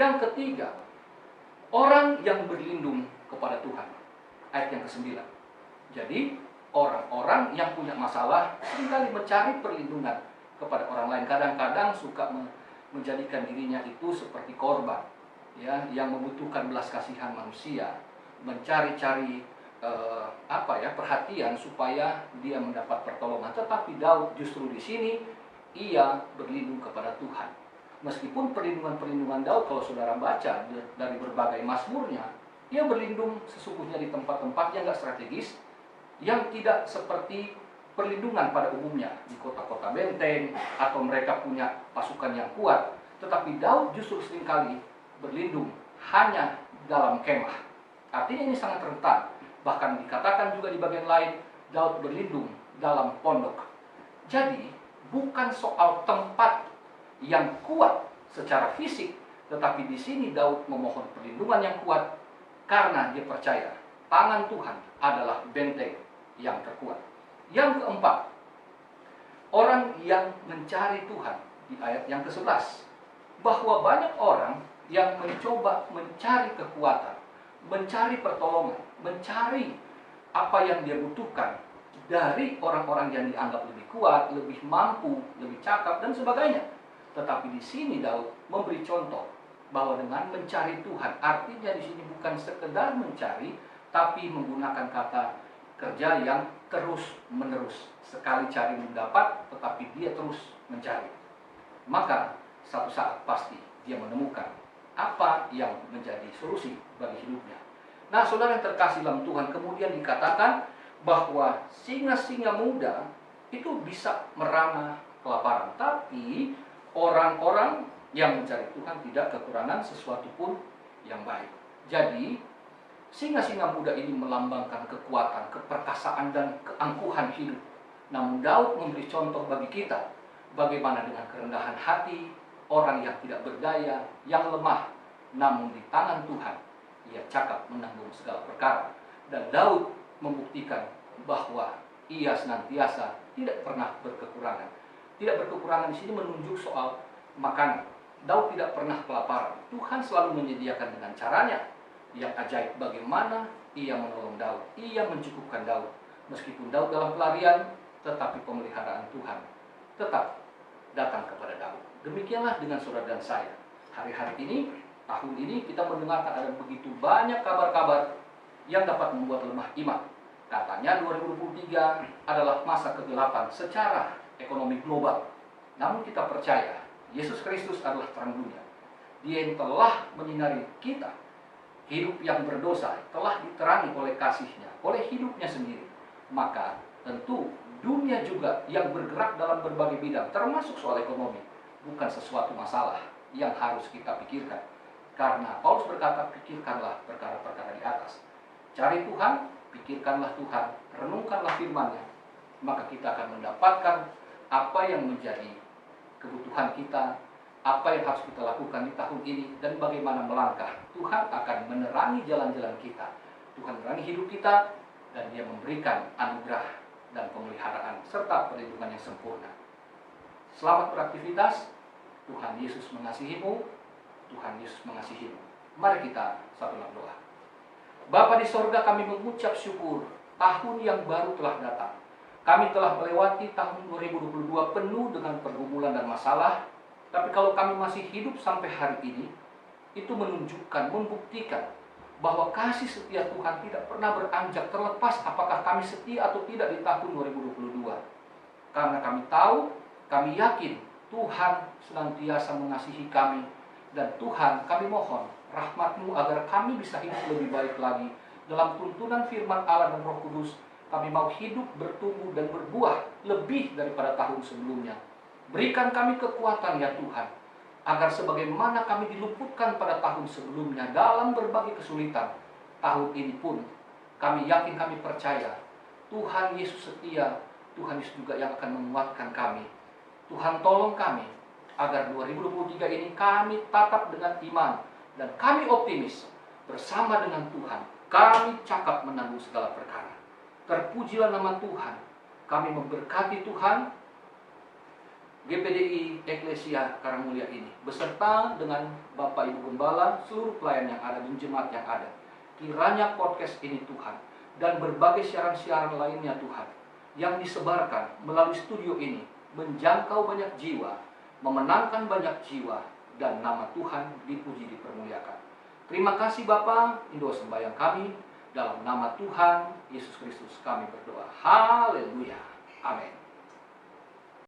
Yang ketiga, orang yang berlindung kepada Tuhan. Ayat yang ke-9. Jadi, orang-orang yang punya masalah seringkali mencari perlindungan kepada orang lain. Kadang-kadang suka menjadikan dirinya itu seperti korban, ya, yang membutuhkan belas kasihan manusia, mencari-cari perhatian supaya dia mendapat pertolongan. Tetapi Daud justru di sini ia berlindung kepada Tuhan. Meskipun perlindungan Daud, kalau saudara baca dari berbagai mazmurnya, ia berlindung sesungguhnya di tempat-tempat yang nggak strategis, yang tidak seperti perlindungan pada umumnya di kota-kota benteng atau mereka punya pasukan yang kuat. Tetapi Daud justru seringkali berlindung hanya dalam kemah. Artinya ini sangat rentan. Bahkan dikatakan juga di bagian lain, Daud berlindung dalam pondok. Jadi bukan soal tempat yang kuat secara fisik, tetapi di sini Daud memohon perlindungan yang kuat karena dia percaya tangan Tuhan adalah benteng yang terkuat. Yang keempat, orang yang mencari Tuhan, di ayat yang ke-11, bahwa banyak orang yang mencoba mencari kekuatan, mencari pertolongan, mencari apa yang dia butuhkan dari orang-orang yang dianggap lebih kuat, lebih mampu, lebih cakap, dan sebagainya. Tetapi di sini Daud memberi contoh bahwa dengan mencari Tuhan, artinya di sini bukan sekedar mencari, tapi menggunakan kata kerja yang terus-menerus. Sekali cari mendapat, tetapi dia terus mencari. Maka satu saat pasti dia menemukan apa yang menjadi solusi bagi hidupnya. Nah, saudara yang terkasih dalam Tuhan, kemudian dikatakan bahwa singa-singa muda itu bisa merana kelaparan. Tapi orang-orang yang mencari Tuhan tidak kekurangan sesuatu pun yang baik. Jadi singa-singa muda ini melambangkan kekuatan, keperkasaan, dan keangkuhan hidup. Namun Daud memberi contoh bagi kita bagaimana dengan kerendahan hati orang yang tidak berdaya, yang lemah, namun di tangan Tuhan ia cakap menanggung segala perkara. Dan Daud membuktikan bahwa ia senantiasa tidak pernah berkekurangan. Tidak berkekurangan di sini menunjuk soal makanan. Daud tidak pernah kelaparan. Tuhan selalu menyediakan dengan caranya yang ajaib. Bagaimana ia menolong Daud, ia mencukupkan Daud. Meskipun Daud dalam pelarian, tetapi pemeliharaan Tuhan tetap datang kepada Daud. Demikianlah dengan saudara dan saya. Hari-hari ini, tahun ini kita mendengarkan ada begitu banyak kabar-kabar yang dapat membuat lemah iman. Katanya 2023 adalah masa kegelapan secara ekonomi global. Namun kita percaya Yesus Kristus adalah terang dunia. Dia yang telah menyinari kita. Hidup yang berdosa telah diterangi oleh kasih-Nya, oleh hidupnya sendiri. Maka tentu dunia juga yang bergerak dalam berbagai bidang, termasuk soal ekonomi, bukan sesuatu masalah yang harus kita pikirkan. Karena Paulus berkata, pikirkanlah perkara-perkara di atas. Cari Tuhan, pikirkanlah Tuhan, renungkanlah firman-Nya. Maka kita akan mendapatkan apa yang menjadi kebutuhan kita, apa yang harus kita lakukan di tahun ini, dan bagaimana melangkah. Tuhan akan menerangi jalan-jalan kita. Tuhan menerangi hidup kita, dan Dia memberikan anugerah dan pemeliharaan serta perlindungan yang sempurna. Selamat beraktivitas. Tuhan Yesus mengasihimu. Tuhan Yesus mengasihimu. Mari kita satu dalam doa. Bapa di sorga, kami mengucap syukur tahun yang baru telah datang. Kami telah melewati tahun 2022 penuh dengan pergumulan dan masalah. Tapi kalau kami masih hidup sampai hari ini, itu menunjukkan, membuktikan bahwa kasih setia Tuhan tidak pernah beranjak, terlepas apakah kami setia atau tidak di tahun 2022. Karena kami tahu, kami yakin Tuhan senantiasa mengasihi kami. Dan Tuhan, kami mohon rahmat-Mu agar kami bisa hidup lebih baik lagi. Dalam tuntunan firman Allah dan Roh Kudus, kami mau hidup, bertumbuh, dan berbuah lebih daripada tahun sebelumnya. Berikan kami kekuatan ya Tuhan, agar sebagaimana kami diluputkan pada tahun sebelumnya dalam berbagai kesulitan, tahun ini pun kami yakin, kami percaya Tuhan Yesus setia. Tuhan Yesus juga yang akan menguatkan kami. Tuhan tolong kami agar 2023 ini kami tatap dengan iman, dan kami optimis bersama dengan Tuhan. Kami cakap menanggung segala perkara. Terpujilah nama Tuhan. Kami memberkati Tuhan. GPDI Eklesia Karangmulia ini, beserta dengan Bapak Ibu Gembala, seluruh pelayan yang ada dan jemaat yang ada. Kiranya podcast ini Tuhan, dan berbagai siaran-siaran lainnya Tuhan, yang disebarkan melalui studio ini, menjangkau banyak jiwa, memenangkan banyak jiwa, dan nama Tuhan dipuji dipermuliakan. Terima kasih Bapa, ini doa sembahyang kami, dalam nama Tuhan Yesus Kristus kami berdoa. Haleluya. Amin.